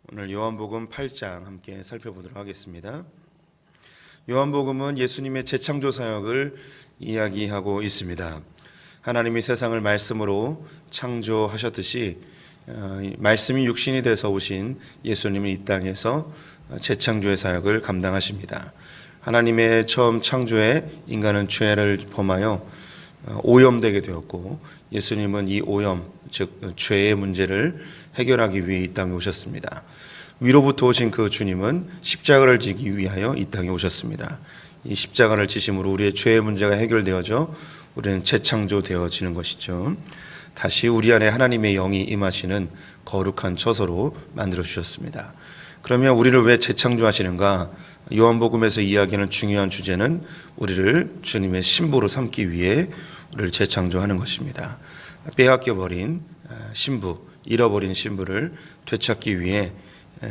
오늘 요한복음 8장 함께 살펴보도록 하겠습니다. 요한복음은 예수님의 재창조 사역을 이야기하고 있습니다. 하나님이 세상을 말씀으로 창조하셨듯이 말씀이 육신이 돼서 오신 예수님은 이 땅에서 재창조의 사역을 감당하십니다. 하나님의 처음 창조에 인간은 죄를 범하여 오염되게 되었고, 예수님은 이 오염, 즉 죄의 문제를 해결하기 위해 이 땅에 오셨습니다. 위로부터 오신 그 주님은 십자가를 지기 위하여 이 땅에 오셨습니다. 이 십자가를 지심으로 우리의 죄의 문제가 해결되어져 우리는 재창조되어지는 것이죠. 다시 우리 안에 하나님의 영이 임하시는 거룩한 처소로 만들어 주셨습니다. 그러면 우리를 왜 재창조하시는가? 요한복음에서 이야기하는 중요한 주제는 우리를 주님의 신부로 삼기 위해 우리를 재창조하는 것입니다. 빼앗겨버린 신부, 잃어버린 신부를 되찾기 위해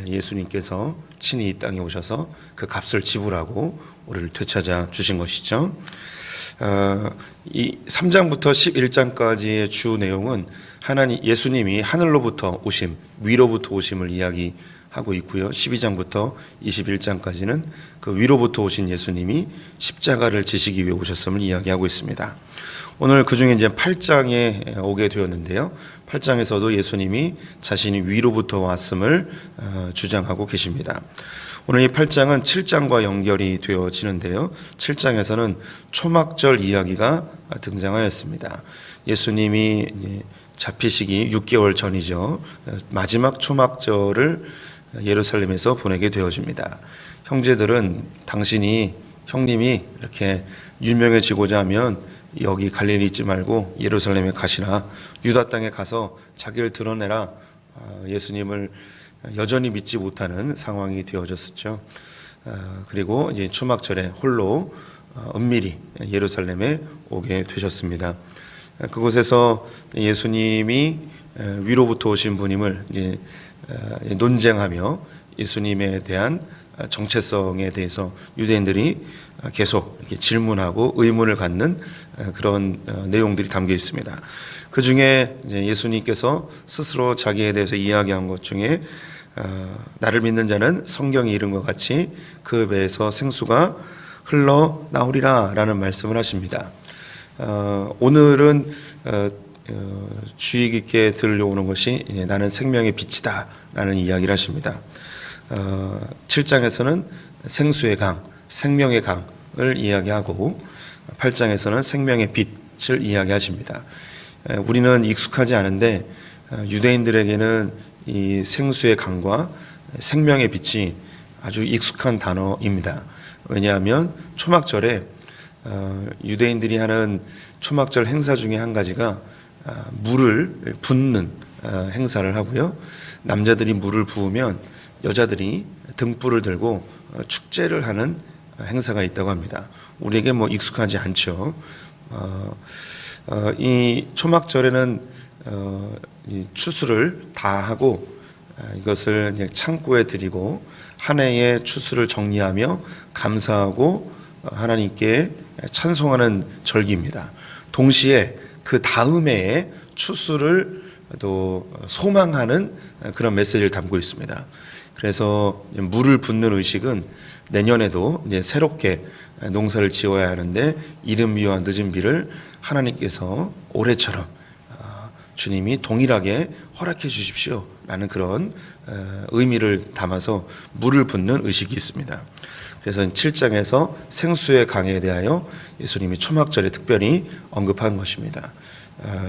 예수님께서 친히 이 땅에 오셔서 그 값을 지불하고 우리를 되찾아 주신 것이죠. 이 3장부터 11장까지의 주 내용은 예수님이 하늘로부터 오심, 위로부터 오심을 이야기하고 있고요. 12장부터 21장까지는 그 위로부터 오신 예수님이 십자가를 지시기 위해 오셨음을 이야기하고 있습니다. 오늘 그 중에 이제 8장에 오게 되었는데요. 8장에서도 예수님이 자신이 위로부터 왔음을 주장하고 계십니다. 오늘 이 8장은 7장과 연결이 되어지는데요. 7장에서는 초막절 이야기가 등장하였습니다. 예수님이 잡히시기 6개월 전이죠. 마지막 초막절을 예루살렘에서 보내게 되어집니다. 형제들은 형님이 이렇게 유명해지고자 하면 여기 갈릴리 있지 말고 예루살렘에 가시라, 유다 땅에 가서 자기를 드러내라. 예수님을 여전히 믿지 못하는 상황이 되어졌었죠. 그리고 이제 초막절에 홀로 은밀히 예루살렘에 오게 되셨습니다. 그곳에서 예수님이 위로부터 오신 분임을 이제 논쟁하며 예수님에 대한 정체성에 대해서 유대인들이 계속 이렇게 질문하고 의문을 갖는 그런 내용들이 담겨 있습니다. 그 중에 예수님께서 스스로 자기에 대해서 이야기한 것 중에 나를 믿는 자는 성경이 이른 것 같이 그 배에서 생수가 흘러나오리라 라는 말씀을 하십니다. 오늘은 주의 깊게 들려오는 것이 나는 생명의 빛이다 라는 이야기를 하십니다. 7장에서는 생수의 강, 생명의 강을 이야기하고 8장에서는 생명의 빛을 이야기하십니다. 우리는 익숙하지 않은데 유대인들에게는 이 생수의 강과 생명의 빛이 아주 익숙한 단어입니다. 왜냐하면 초막절에 유대인들이 하는 초막절 행사 중에 한 가지가 물을 붓는 행사를 하고요. 남자들이 물을 부으면 여자들이 등불을 들고 축제를 하는 행사가 있다고 합니다. 우리에게 익숙하지 않죠. 이 초막절에는 이 추수를 다 하고 이것을 이제 창고에 드리고 한 해의 추수를 정리하며 감사하고 하나님께 찬송하는 절기입니다. 동시에 그 다음 해에 추수를 또 소망하는 그런 메시지를 담고 있습니다. 그래서 물을 붓는 의식은 내년에도 이제 새롭게 농사를 지어야 하는데 이른 비와 늦은 비를 하나님께서 올해처럼 주님이 동일하게 허락해 주십시오 라는 그런 의미를 담아서 물을 붓는 의식이 있습니다. 그래서 7장에서 생수의 강에 대하여 예수님이 초막절에 특별히 언급한 것입니다.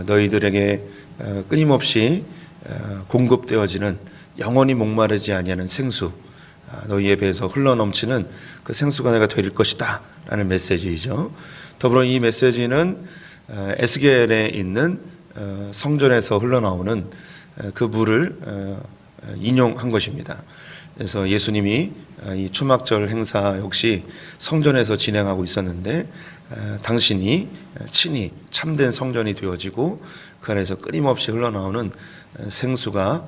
너희들에게 끊임없이 공급되어지는 영원히 목마르지 아니하는 생수, 너희의 배에서 흘러넘치는 그 생수가 내가 될 것이다 라는 메시지이죠. 더불어 이 메시지는 에스겔에 있는 성전에서 흘러나오는 그 물을 인용한 것입니다. 그래서 예수님이 이 초막절 행사 역시 성전에서 진행하고 있었는데 당신이 친히 참된 성전이 되어지고 그 안에서 끊임없이 흘러나오는 생수가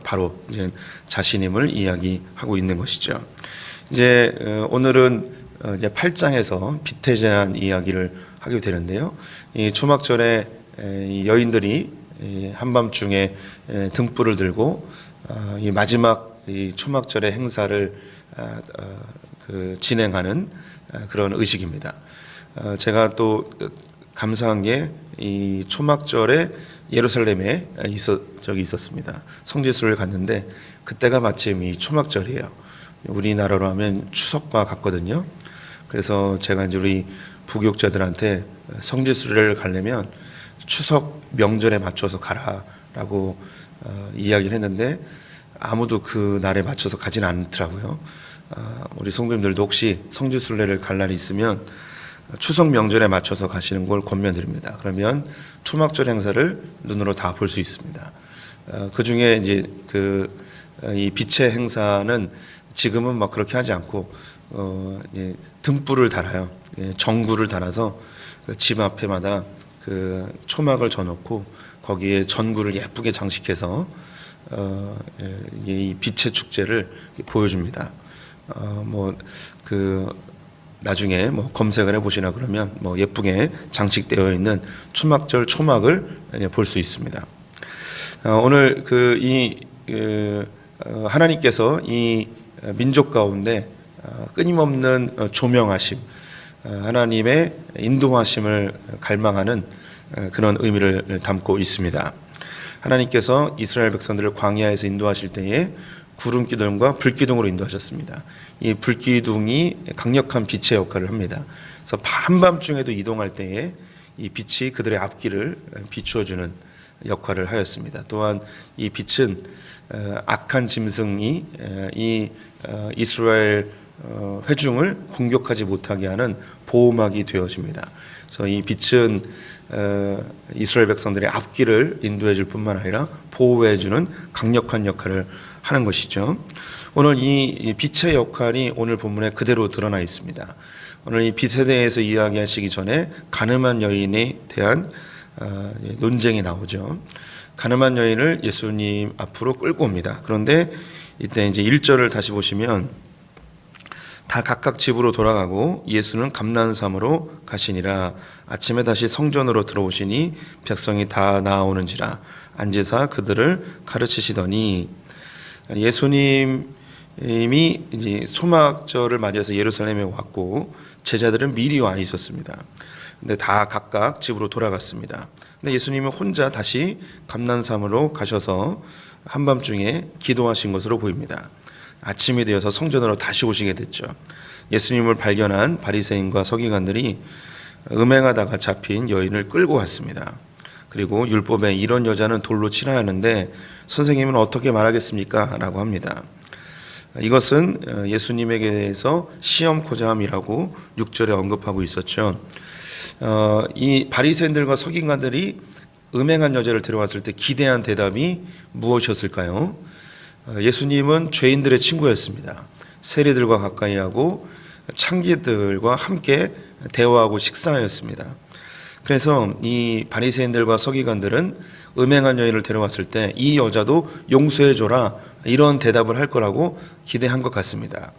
바로 이제 자신임을 이야기하고 있는 것이죠. 이제 오늘은 이제 8장에서 빛에 대한 이야기를 하게 되는데요. 이 초막절에 여인들이 한밤중에 등불을 들고 이 마지막 이 초막절의 행사를 진행하는 그런 의식입니다. 제가 또 감사한 게 이 초막절에 예루살렘에 적이 있었습니다. 성지순례를 갔는데 그때가 마침 이 초막절이에요. 우리나라로 하면 추석과 같거든요. 그래서 제가 이제 우리 부교육자들한테 성지순례를 가려면 추석 명절에 맞춰서 가라라고 이야기를 했는데 아무도 그 날에 맞춰서 가지는 않더라고요. 우리 성도님들도 혹시 성지순례를 갈 날이 있으면 추석 명절에 맞춰서 가시는 걸 권면드립니다. 그러면 초막절 행사를 눈으로 다 볼 수 있습니다. 그 중에 이제 이 빛의 행사는 지금은 막 그렇게 하지 않고 등불을 달아요. 전구를 달아서 집 앞에마다 그 초막을 져놓고 거기에 전구를 예쁘게 장식해서 이 빛의 축제를 보여줍니다. 나중에 검색을 해보시나 그러면 예쁘게 장식되어 있는 초막절 초막을 볼 수 있습니다. 오늘 하나님께서 이 민족 가운데 끊임없는 조명하심, 하나님의 인도하심을 갈망하는 그런 의미를 담고 있습니다. 하나님께서 이스라엘 백성들을 광야에서 인도하실 때에 구름 기둥과 불 기둥으로 인도하셨습니다. 이 불 기둥이 강력한 빛의 역할을 합니다. 그래서 한밤중에도 이동할 때에 이 빛이 그들의 앞길을 비추어주는 역할을 하였습니다. 또한 이 빛은 악한 짐승이 이 이스라엘 회중을 공격하지 못하게 하는 보호막이 되어집니다. 그래서 이 빛은 이스라엘 백성들의 앞길을 인도해 줄 뿐만 아니라 보호해 주는 강력한 역할을 하는 것이죠. 오늘 이 빛의 역할이 오늘 본문에 그대로 드러나 있습니다. 오늘 이 빛에 대해서 이야기하시기 전에 가늠한 여인에 대한 논쟁이 나오죠. 가늠한 여인을 예수님 앞으로 끌고 옵니다. 그런데 이때 이제 1절을 다시 보시면 다 각각 집으로 돌아가고 예수는 감난산으로 가시니라. 아침에 다시 성전으로 들어오시니 백성이 다 나아오는지라. 앉으사 그들을 가르치시더니 예수님이 이제 초막절을 맞이해서 예루살렘에 왔고 제자들은 미리 와 있었습니다. 근데 다 각각 집으로 돌아갔습니다. 근데 예수님은 혼자 다시 감난산으로 가셔서 한밤중에 기도하신 것으로 보입니다. 아침이 되어서 성전으로 다시 오시게 됐죠. 예수님을 발견한 바리새인과 서기관들이 음행하다가 잡힌 여인을 끌고 왔습니다. 그리고 율법에 이런 여자는 돌로 치라야 하는데 선생님은 어떻게 말하겠습니까? 라고 합니다. 이것은 예수님에게 대해서 시험코자함이라고 6절에 언급하고 있었죠. 이 바리새인들과 서기관들이 음행한 여자를 데려왔을 때 기대한 대답이 무엇이었을까요? 예수님은 죄인들의 친구였습니다. 세리들과 가까이 하고 창기들과 함께 대화하고 식사하였습니다. 그래서 이 바리새인들과 서기관들은 음행한 여인을 데려왔을 때 이 여자도 용서해줘라 이런 대답을 할 거라고 기대한 것 같습니다.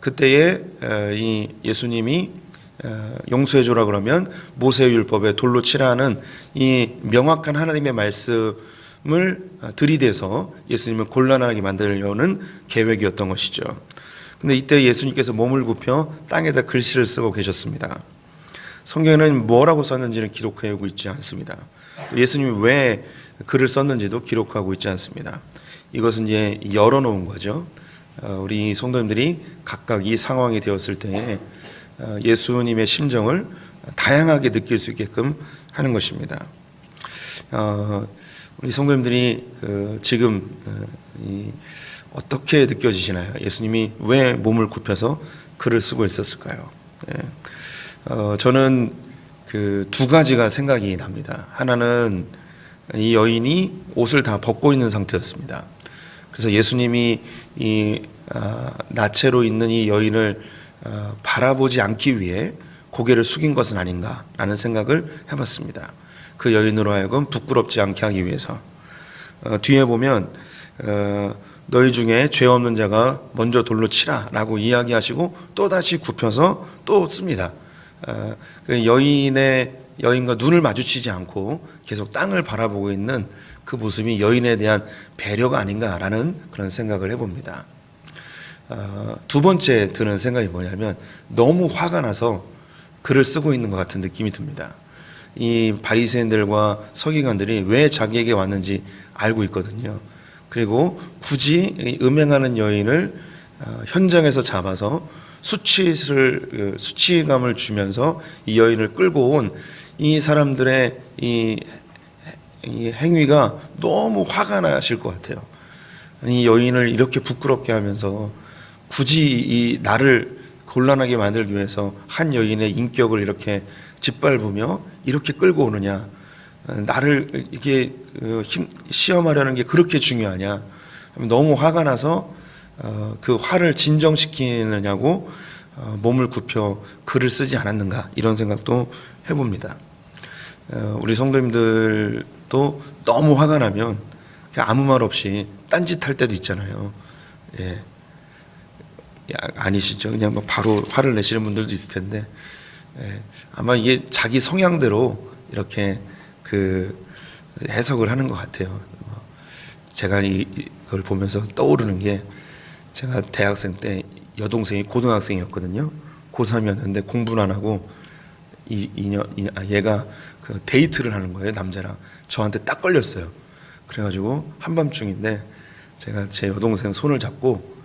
그때에 이 예수님이 용서해줘라 그러면 모세의 율법에 돌로 치라는 이 명확한 하나님의 말씀을 들이대서 예수님을 곤란하게 만들려는 계획이었던 것이죠. 근데 이때 예수님께서 몸을 굽혀 땅에다 글씨를 쓰고 계셨습니다. 성경에는 뭐라고 썼는지는 기록하고 있지 않습니다. 예수님이 왜 글을 썼는지도 기록하고 있지 않습니다. 이것은 이제 열어놓은 거죠. 우리 성도님들이 각각 이 상황이 되었을 때 예수님의 심정을 다양하게 느낄 수 있게끔 하는 것입니다. 우리 성도님들이 지금 어떻게 느껴지시나요? 예수님이 왜 몸을 굽혀서 글을 쓰고 있었을까요? 저는 두 가지가 생각이 납니다. 하나는 이 여인이 옷을 다 벗고 있는 상태였습니다. 그래서 예수님이 이 나체로 있는 이 여인을 바라보지 않기 위해 고개를 숙인 것은 아닌가라는 생각을 해봤습니다. 그 여인으로 하여금 부끄럽지 않게 하기 위해서. 뒤에 보면 너희 중에 죄 없는 자가 먼저 돌로 치라라고 이야기하시고 또다시 굽혀서 또 씁니다. 여인과 눈을 마주치지 않고 계속 땅을 바라보고 있는 그 모습이 여인에 대한 배려가 아닌가라는 그런 생각을 해봅니다. 두 번째 드는 생각이 뭐냐면 너무 화가 나서 글을 쓰고 있는 것 같은 느낌이 듭니다. 이 바리새인들과 서기관들이 왜 자기에게 왔는지 알고 있거든요. 그리고 굳이 음행하는 여인을 현장에서 잡아서 수치감을 주면서 이 여인을 끌고 온 이 사람들의 이 행위가 너무 화가 나실 것 같아요. 이 여인을 이렇게 부끄럽게 하면서 굳이 이 나를 곤란하게 만들기 위해서 한 여인의 인격을 이렇게 짓밟으며 이렇게 끌고 오느냐, 나를 이게 시험하려는 게 그렇게 중요하냐, 너무 화가 나서 그 화를 진정시키느냐고 몸을 굽혀 글을 쓰지 않았는가, 이런 생각도 해봅니다. 우리 성도님들도 너무 화가 나면 그냥 아무 말 없이 딴짓할 때도 있잖아요. 예. 아니시죠? 그냥 뭐 바로 화를 내시는 분들도 있을 텐데, 예. 아마 이게 자기 성향대로 이렇게 그 해석을 하는 것 같아요. 제가 이걸 보면서 떠오르는 게, 제가 대학생 때 여동생이 고등학생이었거든요. 고3이었는데 공부는 안 하고 얘가 그 데이트를 하는 거예요, 남자랑. 저한테 딱 걸렸어요. 그래가지고 한밤중인데 제가 제 여동생 손을 잡고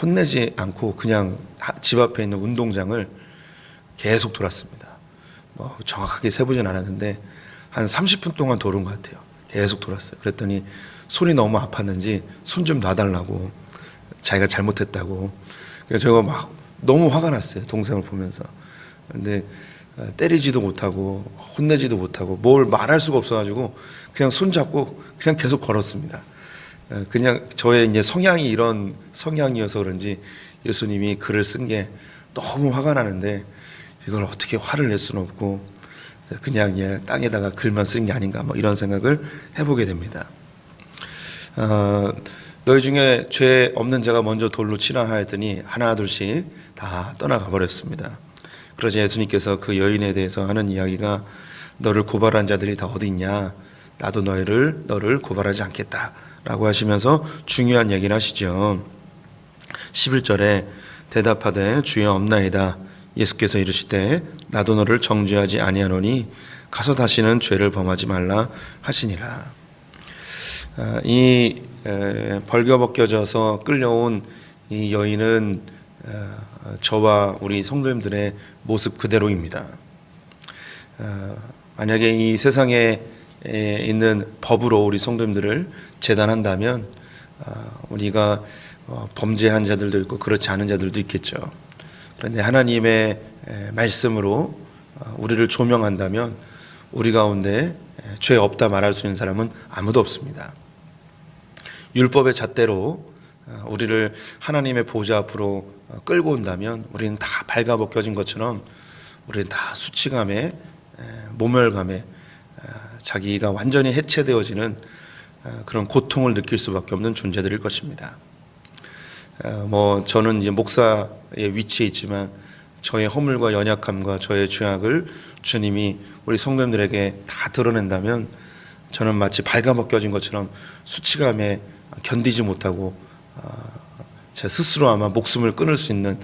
혼내지 않고 그냥 집 앞에 있는 운동장을 계속 돌았습니다. 뭐 정확하게 세보진 않았는데 한 30분 동안 도는 것 같아요. 계속 돌았어요. 그랬더니 손이 너무 아팠는지 손 좀 놔달라고, 자기가 잘못했다고. 그래서 제가 막 너무 화가 났어요, 동생을 보면서. 근데 때리지도 못하고 혼내지도 못하고 뭘 말할 수가 없어가지고 그냥 손 잡고 그냥 계속 걸었습니다. 그냥 저의 이제 성향이 이런 성향이어서 그런지 예수님이 글을 쓴 게 너무 화가 나는데 이걸 어떻게 화를 낼 수는 없고 그냥 땅에다가 글만 쓴 게 아닌가, 뭐 이런 생각을 해보게 됩니다. 너희 중에 죄 없는 자가 먼저 돌로 치라 하였더니 하나 둘씩 다 떠나가 버렸습니다. 그러자 예수님께서 그 여인에 대해서 하는 이야기가, 너를 고발한 자들이 다 어디 있냐, 나도 너를 고발하지 않겠다라고 하시면서 중요한 얘기를 하시죠. 11절에 대답하되 주여 없나이다. 예수께서 이르시되 나도 너를 정죄하지 아니하노니 가서 다시는 죄를 범하지 말라 하시니라. 이 벌거벗겨져서 끌려온 이 여인은 저와 우리 성도님들의 모습 그대로입니다. 만약에 이 세상에 있는 법으로 우리 성도님들을 재단한다면 우리가 범죄한 자들도 있고 그렇지 않은 자들도 있겠죠. 그런데 하나님의 말씀으로 우리를 조명한다면 우리 가운데 죄 없다 말할 수 있는 사람은 아무도 없습니다. 율법의 잣대로 우리를 하나님의 보좌 앞으로 끌고 온다면 우리는 다 발가벗겨진 것처럼 우리는 다 수치감에 모멸감에 자기가 완전히 해체되어지는 그런 고통을 느낄 수밖에 없는 존재들일 것입니다. 뭐 저는 이제 목사의 위치에 있지만 저의 허물과 연약함과 저의 죄악을 주님이 우리 성도님들에게 다 드러낸다면 저는 마치 발가벗겨진 것처럼 수치감에 견디지 못하고 제 스스로 아마 목숨을 끊을 수 있는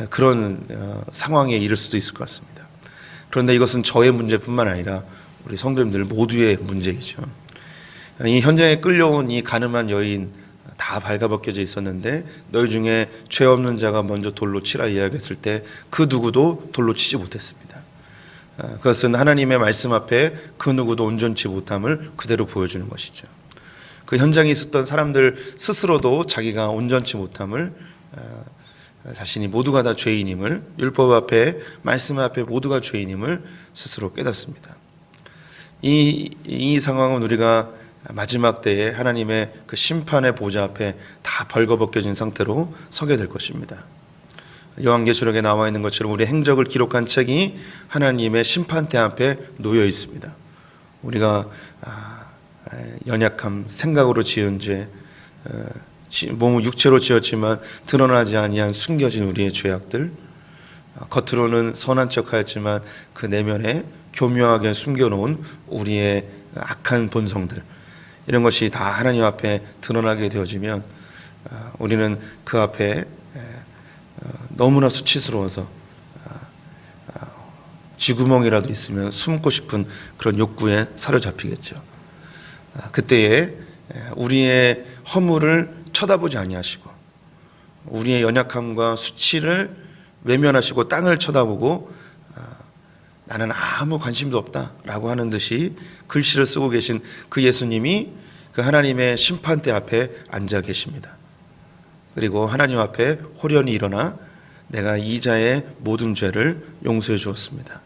그런 상황에 이를 수도 있을 것 같습니다. 그런데 이것은 저의 문제뿐만 아니라 우리 성도님들 모두의 문제이죠. 이 현장에 끌려온 이 가늠한 여인 다 발가벗겨져 있었는데 너희 중에 죄 없는 자가 먼저 돌로 치라 이야기했을 때 그 누구도 돌로 치지 못했습니다. 그것은 하나님의 말씀 앞에 그 누구도 온전치 못함을 그대로 보여주는 것이죠. 그 현장에 있었던 사람들 스스로도 자기가 온전치 못함을, 자신이 모두가 다 죄인임을, 율법 앞에 말씀 앞에 모두가 죄인임을 스스로 깨닫습니다. 이 상황은 우리가 마지막 때에 하나님의 그 심판의 보좌 앞에 다 벌거벗겨진 상태로 서게 될 것입니다. 요한계시록에 나와 있는 것처럼 우리 행적을 기록한 책이 하나님의 심판대 앞에 놓여 있습니다. 우리가 연약함, 생각으로 지은 죄, 몸은 육체로 지었지만 드러나지 아니한 숨겨진 우리의 죄악들, 겉으로는 선한 척하였지만 그 내면에 교묘하게 숨겨놓은 우리의 악한 본성들, 이런 것이 다 하나님 앞에 드러나게 되어지면 우리는 그 앞에 너무나 수치스러워서 쥐구멍이라도 있으면 숨고 싶은 그런 욕구에 사로잡히겠죠. 그때에 우리의 허물을 쳐다보지 아니하시고 우리의 연약함과 수치를 외면하시고 땅을 쳐다보고 나는 아무 관심도 없다라고 하는 듯이 글씨를 쓰고 계신 그 예수님이 그 하나님의 심판대 앞에 앉아 계십니다. 그리고 하나님 앞에 호련히 일어나 내가 이 자의 모든 죄를 용서해 주었습니다.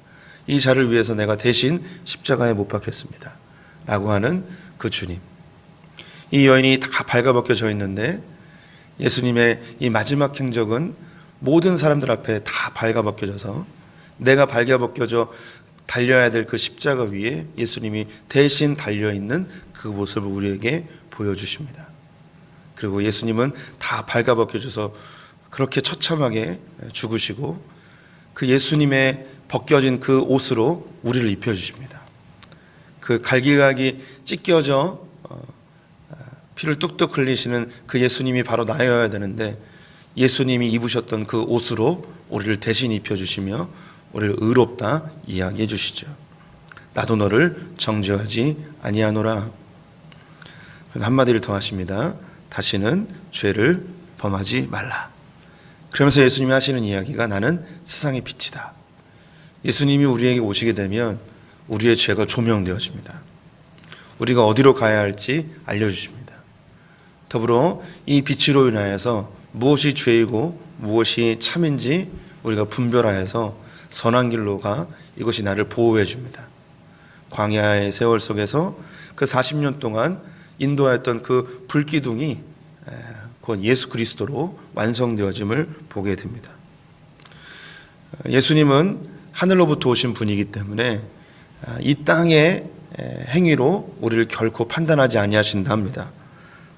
이 자를 위해서 내가 대신 십자가에 못 박혔습니다. 라고 하는 그 주님. 이 여인이 다 발가벗겨져 있는데 예수님의 이 마지막 행적은 모든 사람들 앞에 다 발가벗겨져서 내가 발가벗겨져 달려야 될 그 십자가 위에 예수님이 대신 달려있는 그 모습을 우리에게 보여주십니다. 그리고 예수님은 다 발가벗겨져서 그렇게 처참하게 죽으시고 그 예수님의 벗겨진 그 옷으로 우리를 입혀주십니다. 그 갈기갈기 찢겨져 피를 뚝뚝 흘리시는 그 예수님이 바로 나여야 되는데 예수님이 입으셨던 그 옷으로 우리를 대신 입혀주시며 우리를 의롭다 이야기해 주시죠. 나도 너를 정죄하지 아니하노라. 한마디를 더 하십니다. 다시는 죄를 범하지 말라. 그러면서 예수님이 하시는 이야기가 나는 세상의 빛이다. 예수님이 우리에게 오시게 되면 우리의 죄가 조명되어집니다. 우리가 어디로 가야 할지 알려주십니다. 더불어 이 빛으로 인하여서 무엇이 죄이고 무엇이 참인지 우리가 분별하여서 선한 길로 가 이것이 나를 보호해 줍니다. 광야의 세월 속에서 그 40년 동안 인도하였던 그 불기둥이 곧 예수 그리스도로 완성되어짐을 보게 됩니다. 예수님은 하늘로부터 오신 분이기 때문에 이 땅의 행위로 우리를 결코 판단하지 아니하신다 합니다.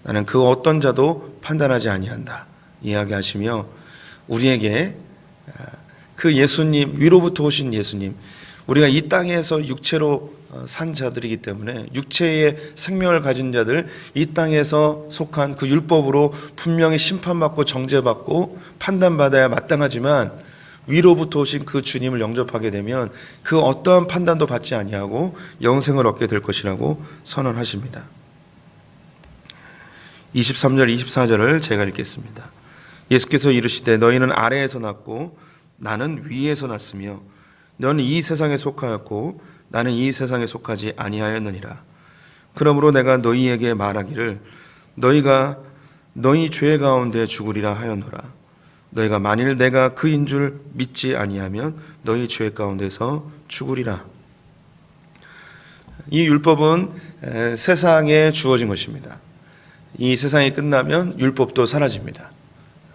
나는 그 어떤 자도 판단하지 아니한다 이야기하시며 우리에게 그 예수님, 위로부터 오신 예수님, 우리가 이 땅에서 육체로 산 자들이기 때문에 육체의 생명을 가진 자들, 이 땅에서 속한 그 율법으로 분명히 심판받고 정죄받고 판단받아야 마땅하지만 위로부터 오신 그 주님을 영접하게 되면 그 어떠한 판단도 받지 아니하고 영생을 얻게 될 것이라고 선언하십니다. 23절 24절을 제가 읽겠습니다. 예수께서 이르시되 너희는 아래에서 났고 나는 위에서 났으며 너는 이 세상에 속하였고 나는 이 세상에 속하지 아니하였느니라. 그러므로 내가 너희에게 말하기를 너희가 너희 죄 가운데 죽으리라 하였노라. 너희가 만일 내가 그인 줄 믿지 아니하면 너희 죄 가운데서 죽으리라. 이 율법은 세상에 주어진 것입니다. 이 세상이 끝나면 율법도 사라집니다.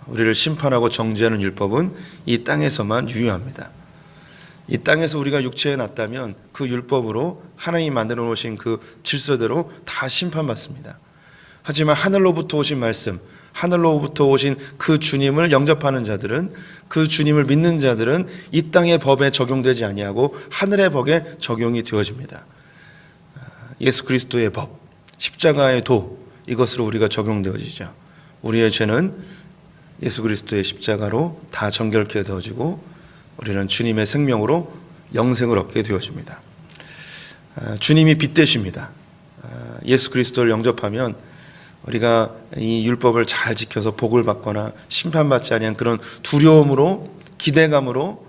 우리를 심판하고 정죄하는 율법은 이 땅에서만 유효합니다. 이 땅에서 우리가 육체에 났다면 그 율법으로 하나님이 만들어 놓으신 그 질서대로 다 심판받습니다. 하지만 하늘로부터 오신 말씀, 하늘로부터 오신 그 주님을 영접하는 자들은, 그 주님을 믿는 자들은 이 땅의 법에 적용되지 아니하고 하늘의 법에 적용이 되어집니다. 예수 그리스도의 법, 십자가의 도, 이것으로 우리가 적용되어지죠. 우리의 죄는 예수 그리스도의 십자가로 다 정결케 되어지고 우리는 주님의 생명으로 영생을 얻게 되어집니다. 주님이 빛 되십니다. 예수 그리스도를 영접하면 우리가 이 율법을 잘 지켜서 복을 받거나 심판받지 아니한 그런 두려움으로 기대감으로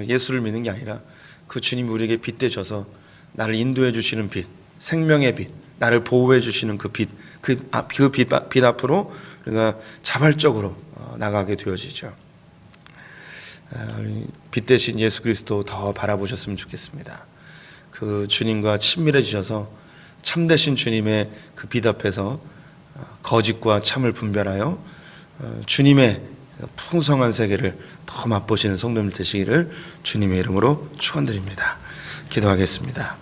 예수를 믿는 게 아니라 그 주님이 우리에게 빛 되셔서 나를 인도해 주시는 빛, 생명의 빛, 나를 보호해 주시는 그 빛, 그 빛 앞으로 우리가 자발적으로 나가게 되어지죠. 빛 대신 예수 그리스도 더 바라보셨으면 좋겠습니다. 그 주님과 친밀해지셔서 참되신 주님의 그 빛 앞에서 거짓과 참을 분별하여 주님의 풍성한 세계를 더 맛보시는 성도들 되시기를 주님의 이름으로 축원드립니다. 기도하겠습니다.